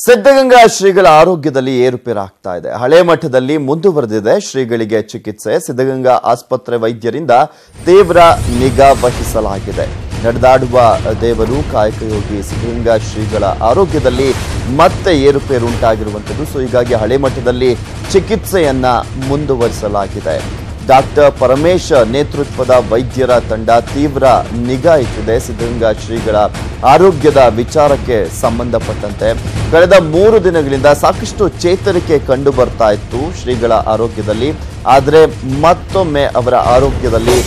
ಸಿದ್ಧಗಂಗಾ ಶ್ರೀಗಳ ಆರೋಗ್ಯದಲ್ಲಿ ಏರುಪೇರಾಗ್ತಾ ಇದೆ. ಹಳೆ ಮಠದಲ್ಲಿ ಮುಂದುವರೆದಿದೆ ಶ್ರೀಗಳಿಗೆ ಚಿಕಿತ್ಸೆ. ಸಿದ್ಧಗಂಗಾ ಆಸ್ಪತ್ರೆ ವೈದ್ಯರಿಂದ ತೀವ್ರ ನಿಗಾ ವಹಿಸಲಾಗಿದೆ. ನಡೆದಾಡುವ ದೇವರು ಕಾಯಕಯೋಗಿ ಸಿದ್ಧಗಂಗಾ ಶ್ರೀಗಳ ಆರೋಗ್ಯದಲ್ಲಿ ಮತ್ತೆ ಏರುಪೇರು ಉಂಟಾಗಿರುವಂಥದ್ದು. ಸೊ ಹೀಗಾಗಿ ಹಳೆ ಮಠದಲ್ಲಿ ಚಿಕಿತ್ಸೆಯನ್ನ ಮುಂದುವರಿಸಲಾಗಿದೆ. ಡಾಕ್ಟರ್ ಪರಮೇಶ್ ನೇತೃತ್ವದ ವೈದ್ಯರ ತಂಡ ತೀವ್ರ ನಿಗಾ ಇಟ್ಟಿದೆ. ಸಿದ್ಧಗಂಗಾ ಶ್ರೀಗಳ ಆರೋಗ್ಯದ ವಿಚಾರಕ್ಕೆ ಸಂಬಂಧಪಟ್ಟಂತೆ ಕಳೆದ 3 ದಿನಗಳಿಂದ ಸಾಕಷ್ಟು ಚೇತರಿಕೆ ಕಂಡು ಬರ್ತಾ ಇತ್ತು ಶ್ರೀಗಳ ಆರೋಗ್ಯದಲ್ಲಿ. ಆದರೆ ಮತ್ತೊಮ್ಮೆ ಅವರ ಆರೋಗ್ಯದಲ್ಲಿ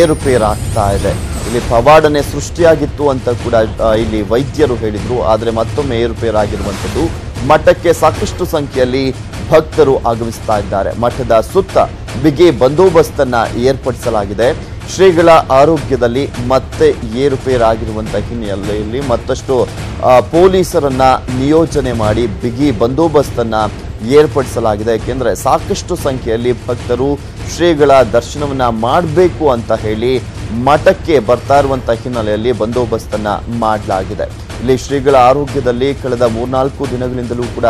ಏರುಪೇರಾಗ್ತಾ ಇದೆ. ಇಲ್ಲಿ ಪವಾಡನೆ ಸೃಷ್ಟಿಯಾಗಿತ್ತು ಅಂತ ಕೂಡ ಇಲ್ಲಿ ವೈದ್ಯರು ಹೇಳಿದ್ರು. ಆದರೆ ಮತ್ತೊಮ್ಮೆ ಏರುಪೇರಾಗಿರುವಂಥದ್ದು. ಮಠಕ್ಕೆ ಸಾಕಷ್ಟು ಸಂಖ್ಯೆಯಲ್ಲಿ ಭಕ್ತರು ಆಗಮಿಸ್ತಾ ಇದ್ದಾರೆ. ಮಠದ ಸುತ್ತ ಬಿಗಿ ಬಂದೋಬಸ್ತನ್ನ ಏರ್ಪಡಿಸಲಾಗಿದೆ. ಶ್ರೀಗಳ ಆರೋಗ್ಯದಲ್ಲಿ ಮತ್ತೆ ಏರುಪೇರಾಗಿರುವಂತಹ ಹಿನ್ನೆಲೆಯಲ್ಲಿ ಮತ್ತಷ್ಟು ಪೊಲೀಸರನ್ನ ನಿಯೋಜನೆ ಮಾಡಿ ಬಿಗಿ ಬಂದೋಬಸ್ತನ್ನ ಏರ್ಪಡಿಸಲಾಗಿದೆ. ಯಾಕೆಂದ್ರೆ ಸಾಕಷ್ಟು ಸಂಖ್ಯೆಯಲ್ಲಿ ಭಕ್ತರು ಶ್ರೀಗಳ ದರ್ಶನವನ್ನ ಮಾಡಬೇಕು ಅಂತ ಹೇಳಿ ಮಠಕ್ಕೆ ಬರ್ತಾ ಇರುವಂತಹ ಹಿನ್ನೆಲೆಯಲ್ಲಿ ಬಂದೋಬಸ್ತನ್ನ ಮಾಡಲಾಗಿದೆ. ಇಲ್ಲಿ ಶ್ರೀಗಳ ಆರೋಗ್ಯದಲ್ಲಿ ಕಳೆದ 3-4 ದಿನಗಳಿಂದಲೂ ಕೂಡ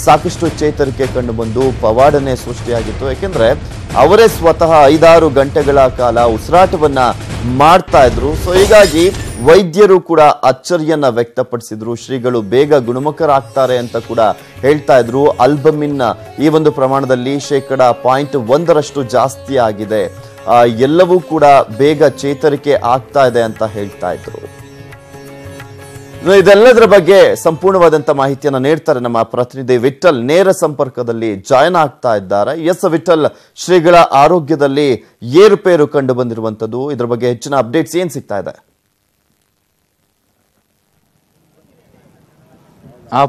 ಸಾಕಷ್ಟು ಚೇತರಿಕೆ ಕಂಡು ಬಂದು ಪವಾಡನೆ ಸೃಷ್ಟಿಯಾಗಿತ್ತು. ಯಾಕೆಂದ್ರೆ ಅವರೇ ಸ್ವತಃ 5-6 ಗಂಟೆಗಳ ಕಾಲ ಉಸಿರಾಟವನ್ನ ಮಾಡ್ತಾ ಇದ್ರು. ಸೊ ಹೀಗಾಗಿ ವೈದ್ಯರು ಕೂಡ ಅಚ್ಚರಿಯನ್ನ ವ್ಯಕ್ತಪಡಿಸಿದ್ರು. ಶ್ರೀಗಳು ಬೇಗ ಗುಣಮುಖರಾಗ್ತಾರೆ ಅಂತ ಕೂಡ ಹೇಳ್ತಾ ಇದ್ರು. ಆಲ್ಬಮಿನ್ ಈ ಒಂದು ಪ್ರಮಾಣದಲ್ಲಿ 0.1% ಜಾಸ್ತಿ ಆಗಿದೆ. ಎಲ್ಲವೂ ಕೂಡ ಬೇಗ ಚೇತರಿಕೆ ಆಗ್ತಾ ಇದೆ ಅಂತ ಹೇಳ್ತಾ ಇದ್ರು. ಇದೆಲ್ಲದರ ಬಗ್ಗೆ ಸಂಪೂರ್ಣವಾದಂತ ಮಾಹಿತಿಯನ್ನ ನೀಡ್ತಾರೆ ನಮ್ಮ ಪ್ರತಿನಿಧಿ ವಿಠಲ್. ನೇರ ಸಂಪರ್ಕದಲ್ಲಿ ಜಾಯ್ನ್ ಆಗ್ತಾ ಇದ್ದಾರೆ. ಎಸ್ ವಿಠಲ್, ಶ್ರೀಗಳ ಆರೋಗ್ಯದಲ್ಲಿ ಏರುಪೇರು ಕಂಡು ಬಂದಿರುವಂತದ್ದು, ಇದರ ಬಗ್ಗೆ ಹೆಚ್ಚಿನ ಅಪ್ಡೇಟ್ಸ್ ಏನ್ ಸಿಗ್ತಾ ಇದೆ?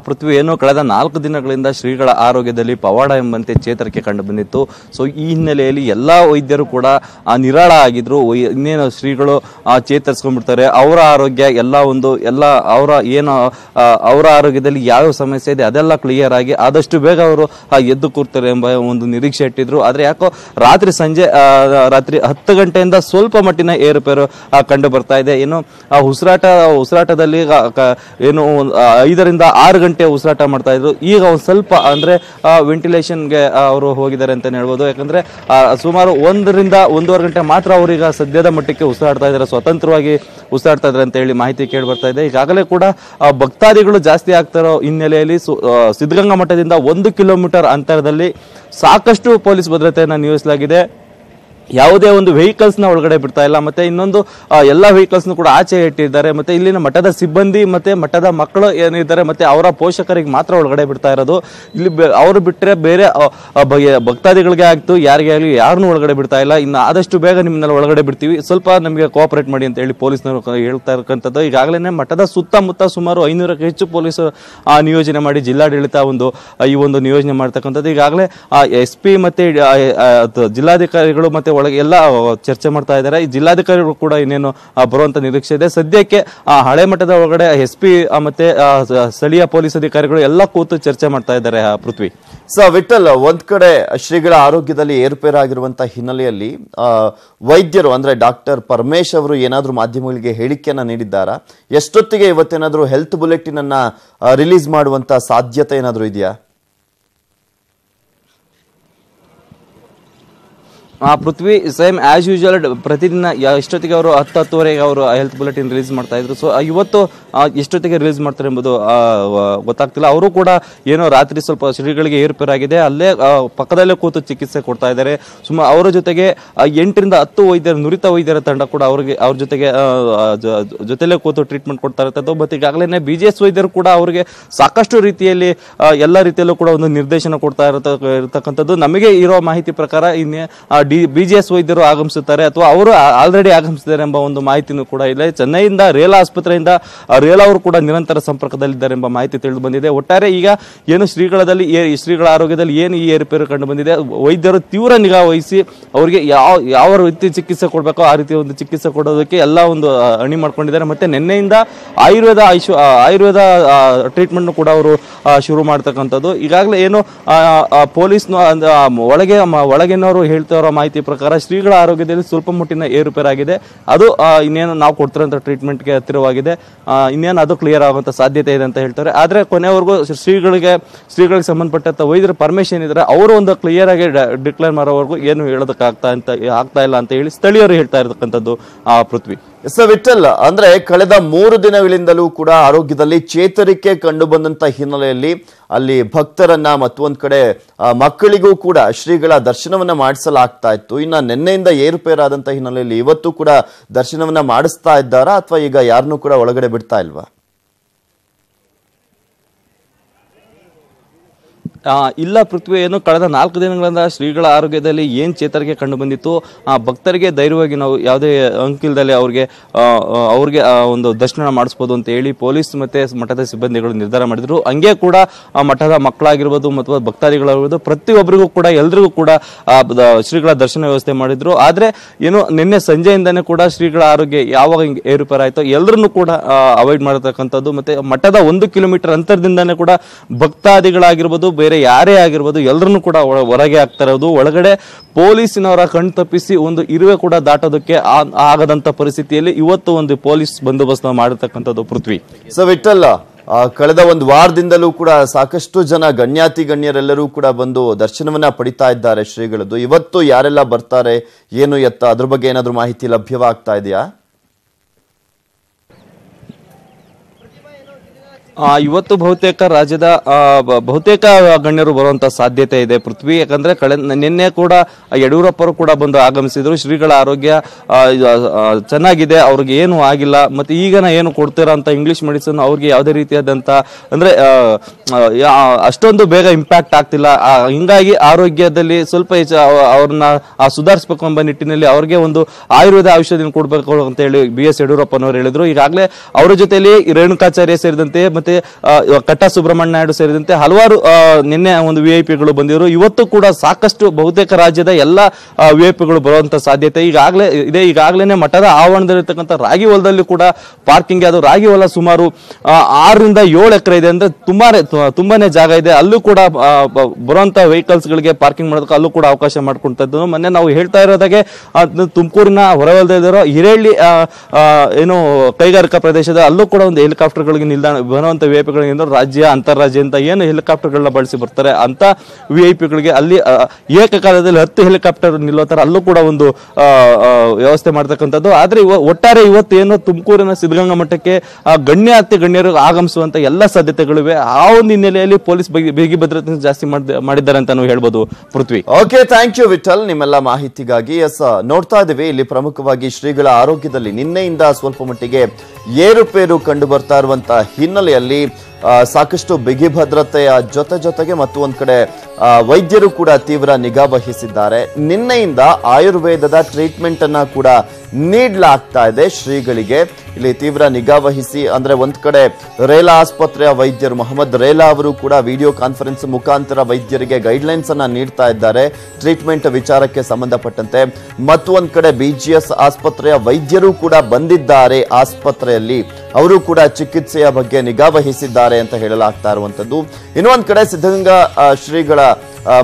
ಪೃಥ್ವಿ, ಏನು ಕಳೆದ 4 ದಿನಗಳಿಂದ ಶ್ರೀಗಳ ಆರೋಗ್ಯದಲ್ಲಿ ಪವಾಡ ಎಂಬಂತೆ ಚೇತರಿಕೆ ಕಂಡು ಬಂದಿತ್ತು. ಸೊ ಈ ಹಿನ್ನೆಲೆಯಲ್ಲಿ ಎಲ್ಲಾ ವೈದ್ಯರು ಕೂಡ ನಿರಾಳ ಆಗಿದ್ರು. ಇನ್ನೇನು ಶ್ರೀಗಳು ಚೇತರಿಸ್ಕೊಂಡ್ಬಿಡ್ತಾರೆ, ಅವರ ಆರೋಗ್ಯ ಎಲ್ಲ ಅವರ ಆರೋಗ್ಯದಲ್ಲಿ ಯಾವ ಸಮಸ್ಯೆ ಇದೆ ಅದೆಲ್ಲ ಕ್ಲಿಯರ್ ಆಗಿ ಆದಷ್ಟು ಬೇಗ ಅವರು ಎದ್ದು ಕೂರ್ತಾರೆ ಎಂಬ ಒಂದು ನಿರೀಕ್ಷೆ ಇಟ್ಟಿದ್ರು. ಆದ್ರೆ ಯಾಕೋ ರಾತ್ರಿ 10 ಗಂಟೆಯಿಂದ ಸ್ವಲ್ಪ ಮಟ್ಟಿನ ಏರುಪೇರು ಕಂಡು ಬರ್ತಾ ಇದೆ. ಏನು ಉಸಿರಾಟದಲ್ಲಿ ಏನು 5 ರಿಂದ 6 ಗಂಟೆ ಉಸಿರಾಟ ಮಾಡ್ತಾ ಇದ್ರು. ಈಗ ಒಂದು ಸ್ವಲ್ಪ ಅಂದ್ರೆ ವೆಂಟಿಲೇಷನ್ಗೆ ಅವರು ಹೋಗಿದ್ದಾರೆ ಅಂತ ಹೇಳ್ಬೋದು. ಯಾಕಂದ್ರೆ ಸುಮಾರು 1 ರಿಂದ 1.5 ಗಂಟೆ ಮಾತ್ರ ಅವರೀಗ ಸದ್ಯದ ಮಟ್ಟಕ್ಕೆ ಉಸಿರಾಡ್ತಾ ಇದ್ದಾರೆ, ಸ್ವತಂತ್ರವಾಗಿ ಉಸಿರಾಡ್ತಾ ಇದ್ದಾರೆ ಅಂತ ಹೇಳಿ ಮಾಹಿತಿ ಕೇಳಿ ಬರ್ತಾ ಇದೆ. ಈಗಾಗಲೇ ಕೂಡ ಭಕ್ತಾದಿಗಳು ಜಾಸ್ತಿ ಆಗ್ತಿರೋ ಹಿನ್ನೆಲೆಯಲ್ಲಿ ಸಿದ್ಧಗಂಗಾ ಮಠದಿಂದ 1 ಕಿಲೋಮೀಟರ್ ಅಂತರದಲ್ಲಿ ಸಾಕಷ್ಟು ಪೊಲೀಸ್ ಭದ್ರತೆಯನ್ನ ನಿಯೋಜಿಸಲಾಗಿದೆ. ಯಾವುದೇ ಒಂದು ವೆಹಿಕಲ್ಸ್ ನ ಒಳಗಡೆ ಬಿಡ್ತಾ ಇಲ್ಲ. ಮತ್ತೆ ಇನ್ನೊಂದು ಎಲ್ಲಾ ವೆಹಿಕಲ್ಸ್ ಕೂಡ ಆಚೆ ಇಟ್ಟಿದ್ದಾರೆ. ಮತ್ತೆ ಇಲ್ಲಿನ ಮಠದ ಸಿಬ್ಬಂದಿ ಮತ್ತೆ ಮಠದ ಮಕ್ಕಳು ಏನಿದ್ದಾರೆ ಮತ್ತೆ ಅವರ ಪೋಷಕರಿಗೆ ಮಾತ್ರ ಒಳಗಡೆ ಬಿಡ್ತಾ ಇರೋದು. ಇಲ್ಲಿ ಅವರು ಬಿಟ್ಟರೆ ಬೇರೆ ಭಕ್ತಾದಿಗಳಿಗೆ ಆಗ್ತು ಯಾರಿಗೆ ಆಗಲಿ ಯಾರನ್ನೂ ಒಳಗಡೆ ಬಿಡ್ತಾ ಇಲ್ಲ. ಇನ್ನು ಆದಷ್ಟು ಬೇಗ ನಿಮ್ಮನ್ನೆಲ್ಲ ಒಳಗಡೆ ಬಿಡ್ತೀವಿ, ಸ್ವಲ್ಪ ನಮಗೆ ಕೋಆಪರೇಟ್ ಮಾಡಿ ಅಂತ ಹೇಳಿ ಪೊಲೀಸ್ನವರು ಹೇಳ್ತಾ ಇರತಕ್ಕಂಥದ್ದು. ಈಗಾಗಲೇ ಮಠದ ಸುತ್ತಮುತ್ತ ಸುಮಾರು 500ಕ್ಕೂ ಹೆಚ್ಚು ಪೊಲೀಸರು ನಿಯೋಜನೆ ಮಾಡಿ ಜಿಲ್ಲಾಡಳಿತ ಈ ಒಂದು ನಿಯೋಜನೆ ಮಾಡ್ತಕ್ಕಂಥದ್ದು. ಈಗಾಗಲೇ SP ಮತ್ತೆ ಜಿಲ್ಲಾಧಿಕಾರಿಗಳು ಮತ್ತೆ ಒಳಗೆ ಎಲ್ಲ ಚರ್ಚೆ ಮಾಡ್ತಾ ಇದ್ದಾರೆ. ಈ ಜಿಲ್ಲಾಧಿಕಾರಿಗಳು ಕೂಡ ಇನ್ನೇನು ಬರುವಂತ ನಿರೀಕ್ಷೆ ಇದೆ. ಸದ್ಯಕ್ಕೆ ಹಳೆ ಮಠದ ಒಳಗಡೆ SP ಮತ್ತೆ ಸ್ಥಳೀಯ ಪೊಲೀಸ್ ಅಧಿಕಾರಿಗಳು ಎಲ್ಲ ಕೂತು ಚರ್ಚೆ ಮಾಡ್ತಾ ಇದ್ದಾರೆ. ಪೃಥ್ವಿ, ವಿಠಲ್, ಒಂದ್ ಕಡೆ ಶ್ರೀಗಳ ಆರೋಗ್ಯದಲ್ಲಿ ಏರುಪೇರಾಗಿರುವಂತಹ ಹಿನ್ನೆಲೆಯಲ್ಲಿ ವೈದ್ಯರು ಅಂದ್ರೆ ಡಾಕ್ಟರ್ ಪರಮೇಶ್ ಅವರು ಏನಾದ್ರೂ ಮಾಧ್ಯಮಗಳಿಗೆ ಹೇಳಿಕೆಯನ್ನ ನೀಡಿದ್ದಾರಾ? ಎಷ್ಟೊತ್ತಿಗೆ ಇವತ್ತೇನಾದ್ರೂ ಹೆಲ್ತ್ ಬುಲೆಟಿನ್ ಅನ್ನ ರಿಲೀಸ್ ಮಾಡುವಂತ ಸಾಧ್ಯತೆ ಏನಾದ್ರೂ ಇದೆಯಾ? ಪೃಥ್ವಿ, ಸೇಮ್ ಆಸ್ ಯೂಶುವಲ್ ಪ್ರತಿದಿನ ಎಷ್ಟೊತ್ತಿಗೆ ಅವರು 10-10:30ಗೆ ಅವರು ಹೆಲ್ತ್ ಬುಲೆಟಿನ್ ರಿಲೀಸ್ ಮಾಡ್ತಾ ಇದ್ರು. ಸೊ ಇವತ್ತು ಎಷ್ಟೊತ್ತಿಗೆ ರಿಲೀಸ್ ಮಾಡ್ತಾರೆ ಎಂಬುದು ಗೊತ್ತಾಗ್ತಿಲ್ಲ. ಅವರು ಕೂಡ ಏನೋ ರಾತ್ರಿ ಸ್ವಲ್ಪ ಶ್ರೀಗಳಿಗೆ ಏರುಪೇರಾಗಿದೆ, ಅಲ್ಲೇ ಪಕ್ಕದಲ್ಲೇ ಕೂತು ಚಿಕಿತ್ಸೆ ಕೊಡ್ತಾ ಇದ್ದಾರೆ. ಅವರ ಜೊತೆಗೆ 8 ರಿಂದ 10 ವೈದ್ಯರು, ನುರಿತ ವೈದ್ಯರ ತಂಡ ಕೂಡ ಅವ್ರ ಜೊತೆಗೆ ಜೊತೆಲೇ ಕೂತು ಟ್ರೀಟ್ಮೆಂಟ್ ಕೊಡ್ತಾ ಇರ್ತದ್ದು. ಮತ್ತೆ ಈಗಾಗಲೇ BGS ವೈದ್ಯರು ಕೂಡ ಅವರಿಗೆ ಸಾಕಷ್ಟು ರೀತಿಯಲ್ಲಿ ಎಲ್ಲ ರೀತಿಯಲ್ಲೂ ಕೂಡ ಒಂದು ನಿರ್ದೇಶನ ಕೊಡ್ತಾ ಇರತಕ್ಕಂಥದ್ದು. ನಮಗೆ ಇರೋ ಮಾಹಿತಿ ಪ್ರಕಾರ ಇನ್ನೇ BGS ವೈದ್ಯರು ಆಗಮಿಸುತ್ತಾರೆ ಅಥವಾ ಅವರು ಆಲ್ರೆಡಿ ಆಗಮಿಸಿದ್ದಾರೆ ಎಂಬ ಒಂದು ಮಾಹಿತಿನೂ ಕೂಡ ಇಲ್ಲ. ಚೆನ್ನೈಯಿಂದ ರೇಲಾ ಆಸ್ಪತ್ರೆಯಿಂದ ರೇಲಾ ಅವರು ಕೂಡ ನಿರಂತರ ಸಂಪರ್ಕದಲ್ಲಿದ್ದಾರೆ ಎಂಬ ಮಾಹಿತಿ ತಿಳಿದು ಬಂದಿದೆ. ಒಟ್ಟಾರೆ ಈಗ ಏನು ಶ್ರೀಗಳ ಆರೋಗ್ಯದಲ್ಲಿ ಏನು ಈ ಏರುಪೇರು ಕಂಡು ಬಂದಿದೆ, ವೈದ್ಯರು ತೀವ್ರ ನಿಗಾ ವಹಿಸಿ ಅವರಿಗೆ ಯಾವ ರೀತಿ ಚಿಕಿತ್ಸೆ ಕೊಡಬೇಕೋ ಆ ರೀತಿ ಒಂದು ಚಿಕಿತ್ಸೆ ಕೊಡೋದಕ್ಕೆ ಎಲ್ಲ ಒಂದು ಅಣಿ ಮಾಡ್ಕೊಂಡಿದ್ದಾರೆ. ಮತ್ತೆ ನಿನ್ನೆಯಿಂದ ಆಯುರ್ವೇದ ಟ್ರೀಟ್ಮೆಂಟ್ ಕೂಡ ಅವರು ಶುರು ಮಾಡ್ತಕ್ಕಂಥದ್ದು. ಈಗಾಗಲೇ ಏನು ಪೊಲೀಸ್ ಒಳಗಿನವರು ಹೇಳ್ತಾರೋ ಮಾಹಿತಿ ಪ್ರಕಾರ ಶ್ರೀಗಳ ಆರೋಗ್ಯದಲ್ಲಿ ಸ್ವಲ್ಪ ಮಟ್ಟಿನ ಏರುಪೇರಾಗಿದೆ. ಅದು ಇನ್ನೇನು ನಾವು ಕೊಡ್ತಿರೋಂಥ ಟ್ರೀಟ್ಮೆಂಟ್ಗೆ ಹತ್ತಿರವಾಗಿದೆ. ಇನ್ನೇನು ಅದು ಕ್ಲಿಯರ್ ಆಗುವಂಥ ಸಾಧ್ಯತೆ ಇದೆ ಅಂತ ಹೇಳ್ತಾರೆ. ಆದರೆ ಕೊನೆವರೆಗೂ ಶ್ರೀಗಳಿಗೆ ಸಂಬಂಧಪಟ್ಟಂತ ವೈದ್ಯರ ಪರ್ಮಿಷನ್ ಇದ್ರೆ ಅವರು ಒಂದು ಕ್ಲಿಯರ್ ಆಗಿ ಡಿಕ್ಲೇರ್ ಮಾಡೋವರೆಗೂ ಏನು ಹೇಳೋದಕ್ಕೆ ಆಗ್ತಾ ಇಲ್ಲ ಅಂತ ಹೇಳಿ ಸ್ಥಳೀಯರು ಹೇಳ್ತಾ ಇರತಕ್ಕಂಥದ್ದು ಪೃಥ್ವಿ. ವಿಠಲ್, ಅಂದ್ರೆ ಕಳೆದ 3 ದಿನಗಳಿಂದಲೂ ಕೂಡ ಆರೋಗ್ಯದಲ್ಲಿ ಚೇತರಿಕೆ ಕಂಡು ಬಂದಂತ ಹಿನ್ನೆಲೆಯಲ್ಲಿ ಅಲ್ಲಿ ಭಕ್ತರನ್ನ ಮತ್ತೊಂದ್ ಕಡೆ ಮಕ್ಕಳಿಗೂ ಕೂಡ ಶ್ರೀಗಳ ದರ್ಶನವನ್ನ ಮಾಡಿಸಲಾಗ್ತಾ ಇತ್ತು. ಇನ್ನ ನಿನ್ನೆಯಿಂದ ಏರುಪೇರಾದಂತ ಹಿನ್ನೆಲೆಯಲ್ಲಿ ಇವತ್ತು ಕೂಡ ದರ್ಶನವನ್ನ ಮಾಡಿಸ್ತಾ ಇದ್ದಾರಾ ಅಥವಾ ಈಗ ಯಾರನ್ನೂ ಕೂಡ ಒಳಗಡೆ ಬಿಡ್ತಾ ಇಲ್ವಾ? ಇಲ್ಲ ಪೃಥ್ವಿ, ಏನು ಕಳೆದ 4 ದಿನಗಳಿಂದ ಶ್ರೀಗಳ ಆರೋಗ್ಯದಲ್ಲಿ ಏನ್ ಚೇತರಿಕೆ ಕಂಡು ಬಂದಿತ್ತು, ಭಕ್ತರಿಗೆ ಧೈರ್ಯವಾಗಿ ನಾವು ಯಾವುದೇ ಅಂಕಿಲ್ದಲ್ಲಿ ಅವ್ರಿಗೆ ಒಂದು ದರ್ಶನ ಮಾಡಿಸ್ಬೋದು ಅಂತ ಹೇಳಿ ಪೊಲೀಸ್ ಮತ್ತೆ ಮಠದ ಸಿಬ್ಬಂದಿಗಳು ನಿರ್ಧಾರ ಮಾಡಿದ್ರು. ಹಂಗೆ ಕೂಡ ಮಠದ ಮಕ್ಕಳಾಗಿರ್ಬೋದು ಮತ್ತು ಭಕ್ತಾದಿಗಳಾಗಿರ್ಬೋದು ಪ್ರತಿಯೊಬ್ಬರಿಗೂ ಕೂಡ ಎಲ್ರಿಗೂ ಕೂಡ ಶ್ರೀಗಳ ದರ್ಶನ ವ್ಯವಸ್ಥೆ ಮಾಡಿದ್ರು. ಆದ್ರೆ ಏನು ನಿನ್ನೆ ಸಂಜೆಯಿಂದಾನೇ ಕೂಡ ಶ್ರೀಗಳ ಆರೋಗ್ಯ ಯಾವಾಗ ಏರುಪೇರಾಯ್ತೋ ಎಲ್ಲರನ್ನೂ ಕೂಡ ಅವಾಯ್ಡ್ ಮಾಡತಕ್ಕಂಥದ್ದು, ಮತ್ತೆ ಮಠದ 1 ಕಿಲೋಮೀಟರ್ ಅಂತರದಿಂದಾನೇ ಕೂಡ ಭಕ್ತಾದಿಗಳಾಗಿರ್ಬೋದು ಬೇರೆ ಯಾರೇ ಆಗಿರ್ಬೋದು ಎಲ್ಲರನ್ನೂ ಕೂಡ ಹೊರಗೆ ಆಗ್ತಾ ಇರೋದು. ಒಳಗಡೆ ಪೊಲೀಸಿನವರ ಕಣ್ ತಪ್ಪಿಸಿ ಒಂದು ಇರುವೆ ಕೂಡ ದಾಟೋದಕ್ಕೆ ಆಗದಂತ ಪರಿಸ್ಥಿತಿಯಲ್ಲಿ ಇವತ್ತು ಒಂದು ಪೊಲೀಸ್ ಬಂದೋಬಸ್ತ್ ಮಾಡಿರ್ತಕ್ಕಂಥದ್ದು ಪೃಥ್ವಿ. ವಿಠಲ್, ಕಳೆದ 1 ವಾರದಿಂದಲೂ ಕೂಡ ಸಾಕಷ್ಟು ಜನ ಗಣ್ಯರೆಲ್ಲರೂ ಕೂಡ ಬಂದು ದರ್ಶನವನ್ನ ಪಡಿತಾ ಇದ್ದಾರೆ ಶ್ರೀಗಳದ್ದು. ಇವತ್ತು ಯಾರೆಲ್ಲ ಬರ್ತಾರೆ, ಏನು ಎತ್ತ, ಅದ್ರ ಬಗ್ಗೆ ಏನಾದ್ರೂ ಮಾಹಿತಿ ಲಭ್ಯವಾಗ್ತಾ ಇದೆಯಾ? ಇವತ್ತು ಬಹುತೇಕ ರಾಜ್ಯದ ಬಹುತೇಕ ಗಣ್ಯರು ಬರುವಂತ ಸಾಧ್ಯತೆ ಇದೆ ಪೃಥ್ವಿ. ಯಾಕಂದ್ರೆ ನಿನ್ನೆ ಕೂಡ ಯಡಿಯೂರಪ್ಪರು ಕೂಡ ಬಂದು ಆಗಮಿಸಿದ್ರು. ಶ್ರೀಗಳ ಆರೋಗ್ಯ ಚೆನ್ನಾಗಿದೆ, ಅವ್ರಿಗೆ ಏನು ಆಗಿಲ್ಲ. ಮತ್ತೆ ಈಗನ ಏನು ಕೊಡ್ತಿರೋಂಥ ಇಂಗ್ಲಿಷ್ ಮೆಡಿಸಿನ್ ಅವ್ರಿಗೆ ಯಾವುದೇ ರೀತಿಯಾದಂತ ಅಂದ್ರೆ ಅಷ್ಟೊಂದು ಬೇಗ ಇಂಪ್ಯಾಕ್ಟ್ ಆಗ್ತಿಲ್ಲ. ಹಿಂಗಾಗಿ ಆರೋಗ್ಯದಲ್ಲಿ ಸ್ವಲ್ಪ ಅವ್ರನ್ನ ಸುಧಾರಿಸಬೇಕು ಎಂಬ ನಿಟ್ಟಿನಲ್ಲಿ ಅವ್ರಿಗೆ ಒಂದು ಆಯುರ್ವೇದ ಔಷಧಿನ ಕೊಡ್ಬೇಕು ಅಂತ ಹೇಳಿ BS ಯಡಿಯೂರಪ್ಪನವರು ಹೇಳಿದ್ರು. ಈಗಾಗಲೇ ಅವರ ಜೊತೆಲಿ ರೇಣುಕಾಚಾರ್ಯ ಸೇರಿದಂತೆ ಮತ್ತೆ ಕಟ್ಟಾ ಸುಬ್ರಹ್ಮಣ್ಯ ನಾಯ್ಡು ಸೇರಿದಂತೆ ಹಲವಾರು ನಿನ್ನೆ ಒಂದು ವಿಐಪಿಗಳು ಬಂದಿದ್ರು. ಇವತ್ತು ಕೂಡ ಸಾಕಷ್ಟು ಬಹುತೇಕ ರಾಜ್ಯದ ಎಲ್ಲ ವಿಐಪಿಗಳು ಬರುವಂತ ಸಾಧ್ಯತೆ ಈಗಾಗಲೇ ಮಠದ ಆವರಣದಲ್ಲಿರ್ತಕ್ಕಂಥ ರಾಗಿ ಹೊಲದಲ್ಲಿ ಕೂಡ ಪಾರ್ಕಿಂಗ್, ಅದು ರಾಗಿ ಹೊಲ ಸುಮಾರು 6 ರಿಂದ 7 ಎಕರೆ ಇದೆ. ಅಂದ್ರೆ ತುಂಬಾನೇ ಜಾಗ ಇದೆ. ಅಲ್ಲೂ ಕೂಡ ಬರುವಂತ ವೆಹಿಕಲ್ಸ್ ಗಳಿಗೆ ಪಾರ್ಕಿಂಗ್ ಮಾಡೋದಕ್ಕೆ ಅಲ್ಲೂ ಕೂಡ ಅವಕಾಶ ಮಾಡ್ಕೊಂತದ್ದು. ಮೊನ್ನೆ ನಾವು ಹೇಳ್ತಾ ಇರೋದಾಗೆ ತುಮಕೂರಿನ ಹೊರವಲಯದಲ್ಲಿರೋ ಹಿರೇಹಳ್ಳಿ ಏನು ಕೈಗಾರಿಕಾ ಪ್ರದೇಶದ ಅಲ್ಲೂ ಕೂಡ ಒಂದು ಹೆಲಿಕಾಪ್ಟರ್ಗಳಿಗೆ ನಿಲ್ದಾಣ ಬರುವಂತ ವಿಐಪಿಗಳಿಗೆ ರಾಜ್ಯ ಅಂತಾರಾಜ್ಯ ಅಂತ ಏನು ಹೆಲಿಕಾಪ್ಟರ್ಗಳನ್ನ ಬಳಸಿ ಬರ್ತಾರೆ ಅಂತ ವಿಐಪಿಗಳಿಗೆ ಅಲ್ಲಿ ಏಕಕಾಲದಲ್ಲಿ 10 ಹೆಲಿಕಾಪ್ಟರ್ ನಿಲ್ಲೋ ತರ ಅಲ್ಲೂ ಕೂಡ ಒಂದು ವ್ಯವಸ್ಥೆ ಮಾಡ್ತಕ್ಕಂಥದ್ದು. ಆದ್ರೆ ಒಟ್ಟಾರೆ ಇವತ್ತು ಏನು ತುಮಕೂರಿನ ಸಿದ್ಧಗಂಗಾ ಮಠಕ್ಕೆ ಗಣ್ಯರು ಆಗಮಿಸುವಂತ ಎಲ್ಲಾ ಸಾಧ್ಯತೆಗಳಿವೆ. ಆ ಒಂದು ಹಿನ್ನೆಲೆಯಲ್ಲಿ ಪೊಲೀಸ್ ಬಿಗಿ ಭದ್ರತೆ ಜಾಸ್ತಿ ಮಾಡಿದ್ದಾರೆ ಅಂತ ನಾವು ಹೇಳ್ಬೋದು ಪೃಥ್ವಿ. ಓಕೆ, ಥ್ಯಾಂಕ್ ಯು ವಿಠಲ್ ನಿಮ್ಮೆಲ್ಲ ಮಾಹಿತಿಗಾಗಿ. ನೋಡ್ತಾ ಇದೀವಿ ಇಲ್ಲಿ ಪ್ರಮುಖವಾಗಿ ಶ್ರೀಗಳ ಆರೋಗ್ಯದಲ್ಲಿ ನಿನ್ನೆಯಿಂದ ಸ್ವಲ್ಪ ಮಟ್ಟಿಗೆ ಏರುಪೇರು ಕಂಡು ಬರ್ತಾ ಇರುವಂತಹ ಹಿನ್ನೆಲೆಯಲ್ಲಿ ಸಾಕಷ್ಟು ಬಿಗಿ ಭದ್ರತೆಯ ಜೊತೆಗೆ ಮತ್ತು ಒಂದ್ ಕಡೆ ವೈದ್ಯರು ಕೂಡ ತೀವ್ರ ನಿಗಾ ವಹಿಸಿದ್ದಾರೆ. ನಿನ್ನೆಯಿಂದ ಆಯುರ್ವೇದದ ಟ್ರೀಟ್ಮೆಂಟ್ ಅನ್ನ ಕೂಡ ನೀಡಲಾಗ್ತಾ ಇದೆ ಶ್ರೀಗಳಿಗೆ. ಇಲ್ಲಿ ತೀವ್ರ ನಿಗಾ ವಹಿಸಿ ಅಂದ್ರೆ ಒಂದ್ ಕಡೆ ರೇಲಾ ಆಸ್ಪತ್ರೆಯ ವೈದ್ಯರು ಮೊಹಮ್ಮದ್ ರೇಲಾ ಅವರು ಕೂಡ ವಿಡಿಯೋ ಕಾನ್ಫರೆನ್ಸ್ ಮುಖಾಂತರ ವೈದ್ಯರಿಗೆ ಗೈಡ್ಲೈನ್ಸ್ ಅನ್ನ ನೀಡ್ತಾ ಇದ್ದಾರೆ ಟ್ರೀಟ್ಮೆಂಟ್ ವಿಚಾರಕ್ಕೆ ಸಂಬಂಧಪಟ್ಟಂತೆ. ಮತ್ತು ಒಂದ್ ಕಡೆ BGS ಆಸ್ಪತ್ರೆಯ ವೈದ್ಯರು ಕೂಡ ಬಂದಿದ್ದಾರೆ ಆಸ್ಪತ್ರೆಯಲ್ಲಿ, ಅವರು ಕೂಡ ಚಿಕಿತ್ಸೆಯ ಬಗ್ಗೆ ನಿಗಾ ವಹಿಸಿದ್ದಾರೆ ಅಂತ ಹೇಳಲಾಗ್ತಾ ಇರುವಂತದ್ದು. ಇನ್ನೊಂದ್ ಕಡೆ ಸಿದ್ಧಗಂಗಾ ಶ್ರೀಗಳ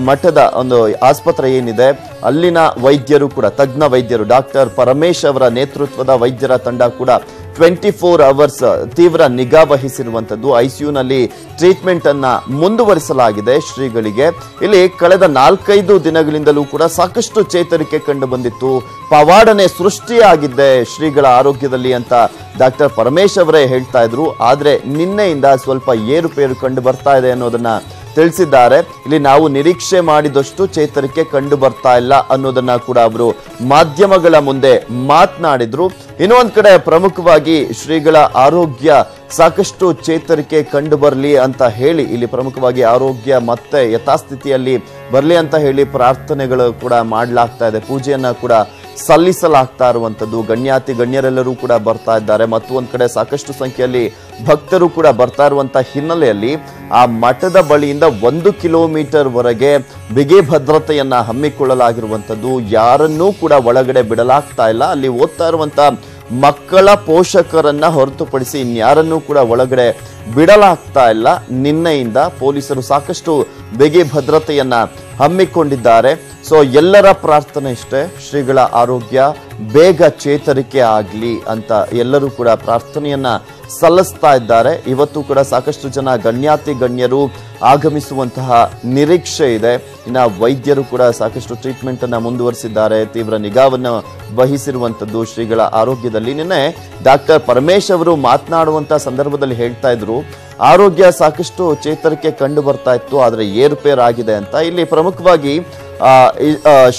ಮಠದ ಒಂದು ಆಸ್ಪತ್ರೆ ಏನಿದೆ ಅಲ್ಲಿನ ವೈದ್ಯರು ಕೂಡ ತಜ್ಞ ವೈದ್ಯರು ಡಾಕ್ಟರ್ ಪರಮೇಶ್ ಅವರ ನೇತೃತ್ವದ ವೈದ್ಯರ ತಂಡ ಕೂಡ 24 ಅವರ್ಸ್ ತೀವ್ರ ನಿಗಾ ವಹಿಸಿರುವಂತದ್ದು. ICUನಲ್ಲಿ ಟ್ರೀಟ್ಮೆಂಟ್ ಅನ್ನ ಮುಂದುವರಿಸಲಾಗಿದೆ ಶ್ರೀಗಳಿಗೆ. ಇಲ್ಲಿ ಕಳೆದ 4-5 ದಿನಗಳಿಂದಲೂ ಕೂಡ ಸಾಕಷ್ಟು ಚೇತರಿಕೆ ಕಂಡು ಬಂದಿತ್ತು, ಪವಾಡನೆ ಸೃಷ್ಟಿಯಾಗಿದೆ ಶ್ರೀಗಳ ಆರೋಗ್ಯದಲ್ಲಿ ಅಂತ ಡಾಕ್ಟರ್ ಪರಮೇಶ್ ಅವರೇ ಹೇಳ್ತಾ ಇದ್ರು. ಆದ್ರೆ ನಿನ್ನೆಯಿಂದ ಸ್ವಲ್ಪ ಏರುಪೇರು ಕಂಡು ಬರ್ತಾ ಇದೆ ಅನ್ನೋದನ್ನ ತಿಳಿಸಿದ್ದಾರೆ. ಇಲ್ಲಿ ನಾವು ನಿರೀಕ್ಷೆ ಮಾಡಿದಷ್ಟು ಚೇತರಿಕೆ ಕಂಡು ಬರ್ತಾ ಇಲ್ಲ ಅನ್ನೋದನ್ನ ಕೂಡ ಅವರು ಮಾಧ್ಯಮಗಳ ಮುಂದೆ ಮಾತನಾಡಿದ್ರು. ಇನ್ನೊಂದ್ ಕಡೆ ಪ್ರಮುಖವಾಗಿ ಶ್ರೀಗಳ ಆರೋಗ್ಯ ಸಾಕಷ್ಟು ಚೇತರಿಕೆ ಕಂಡು ಬರಲಿ ಅಂತ ಹೇಳಿ ಇಲ್ಲಿ ಪ್ರಮುಖವಾಗಿ ಆರೋಗ್ಯ ಮತ್ತೆ ಯಥಾಸ್ಥಿತಿಯಲ್ಲಿ ಬರಲಿ ಅಂತ ಹೇಳಿ ಪ್ರಾರ್ಥನೆಗಳು ಕೂಡ ಮಾಡಲಾಗ್ತಾ ಇದೆ, ಪೂಜೆಯನ್ನ ಕೂಡ ಸಲ್ಲಿಸಲಾಗ್ತಾ ಇರುವಂತದ್ದು. ಗಣ್ಯರೆಲ್ಲರೂ ಕೂಡ ಬರ್ತಾ ಇದ್ದಾರೆ. ಮತ್ತು ಒಂದ್ ಕಡೆ ಸಾಕಷ್ಟು ಸಂಖ್ಯೆಯಲ್ಲಿ ಭಕ್ತರು ಕೂಡ ಬರ್ತಾ ಇರುವಂತ ಹಿನ್ನೆಲೆಯಲ್ಲಿ ಆ ಮಠದ ಬಳಿಯಿಂದ 1 ಕಿಲೋಮೀಟರ್ ವರೆಗೆ ಬಿಗಿ ಭದ್ರತೆಯನ್ನ ಹಮ್ಮಿಕೊಳ್ಳಲಾಗಿರುವಂತದ್ದು. ಯಾರನ್ನೂ ಕೂಡ ಒಳಗಡೆ ಬಿಡಲಾಗ್ತಾ ಇಲ್ಲ. ಅಲ್ಲಿ ಓದ್ತಾ ಇರುವಂತ ಮಕ್ಕಳ ಪೋಷಕರನ್ನ ಹೊರತುಪಡಿಸಿ ಇನ್ಯಾರನ್ನೂ ಕೂಡ ಒಳಗಡೆ ಬಿಡಲಾಗ್ತಾ ಇಲ್ಲ. ನಿನ್ನೆಯಿಂದ ಪೊಲೀಸರು ಸಾಕಷ್ಟು ಬಿಗಿ ಭದ್ರತೆಯನ್ನ ಹಮ್ಮಿಕೊಂಡಿದ್ದಾರೆ. ಸೊ ಎಲ್ಲರ ಪ್ರಾರ್ಥನೆ ಇಷ್ಟೇ, ಶ್ರೀಗಳ ಆರೋಗ್ಯ ಬೇಗ ಚೇತರಿಕೆ ಆಗ್ಲಿ ಅಂತ ಎಲ್ಲರೂ ಕೂಡ ಪ್ರಾರ್ಥನೆಯನ್ನ ಸಲ್ಲಿಸ್ತಾ ಇದ್ದಾರೆ. ಇವತ್ತು ಕೂಡ ಸಾಕಷ್ಟು ಜನ ಗಣ್ಯಾತಿ ಗಣ್ಯರು ಆಗಮಿಸುವಂತಹ ನಿರೀಕ್ಷೆ ಇದೆ. ಇನ್ನು ವೈದ್ಯರು ಕೂಡ ಸಾಕಷ್ಟು ಟ್ರೀಟ್ಮೆಂಟ್ ಅನ್ನ ಮುಂದುವರಿಸಿದ್ದಾರೆ. ತೀವ್ರ ನಿಗಾವನ್ನು ವಹಿಸಿರುವಂತದ್ದು ಶ್ರೀಗಳ ಆರೋಗ್ಯದಲ್ಲಿ. ನಿನ್ನೆ ಡಾಕ್ಟರ್ ಪರಮೇಶ್ ಅವರು ಮಾತನಾಡುವಂತಹ ಸಂದರ್ಭದಲ್ಲಿ ಹೇಳ್ತಾ ಇದ್ರು, ಆರೋಗ್ಯ ಸಾಕಷ್ಟು ಚೇತರಿಕೆ ಕಂಡು ಬರ್ತಾ ಇತ್ತು, ಆದ್ರೆ ಏರುಪೇರಾಗಿದೆ ಅಂತ. ಇಲ್ಲಿ ಪ್ರಮುಖವಾಗಿ